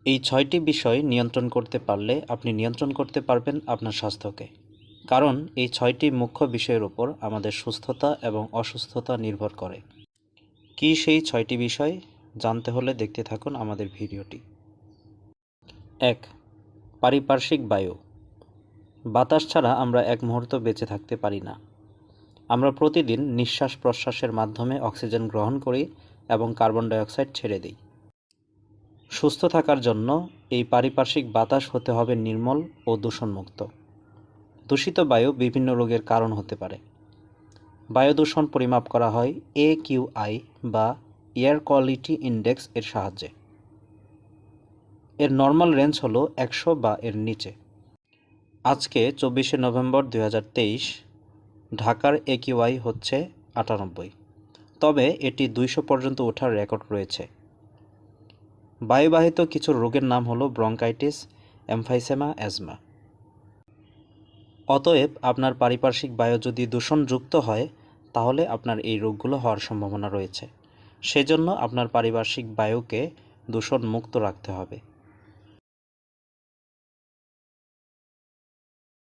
এই ৬টি বিষয় নিয়ন্ত্রণ করতে পারলে আপনি নিয়ন্ত্রণ করতে পারবেন আপনার স্বাস্থ্যকে। কারণ এই ৬টি মুখ্য বিষয়ের উপর আমাদের সুস্থতা এবং অসুস্থতা নির্ভর করে। কী সেই ৬টি বিষয়? জানতে হলে দেখতে থাকুন আমাদের ভিডিওটি। ১. পারিপার্শ্বিক বায়ু। বাতাস ছাড়া আমরা এক মুহূর্ত বেঁচে থাকতে পারি না। আমরা প্রতিদিন নিঃশ্বাস-প্রশ্বাসের মাধ্যমে অক্সিজেন গ্রহণ করি এবং কার্বন ডাইঅক্সাইড ছেড়ে দিই। সুস্থ থাকার জন্য এই পারিপার্শ্বিক বাতাস হতে হবে নির্মল ও দূষণমুক্ত। দূষিত বায়ু বিভিন্ন রোগের কারণ হতে পারে। বায়ু দূষণ পরিমাপ করা হয় AQI বা এয়ার কোয়ালিটি ইন্ডেক্স এর সাহায্যে। এর নর্মাল রেঞ্জ হলো ১০০ বা এর নিচে। আজকে ২৪শে নভেম্বর ২০২৩। ঢাকার AQI হচ্ছে ৯৮। তবে এটি ২০০ পর্যন্ত ওঠার রেকর্ড রয়েছে। বায়ুবাহিত কিছু রোগের নাম হলো ব্রঙ্কাইটিস, এমফাইসেমা, অ্যাজমা। অতএব আপনার পারিপার্শ্বিক বায়ু যদি দূষণযুক্ত হয় তাহলে আপনার এই রোগগুলো হওয়ার সম্ভাবনা রয়েছে। সেজন্য আপনার পারিপার্শ্বিক বায়ুকে দূষণমুক্ত রাখতে হবে।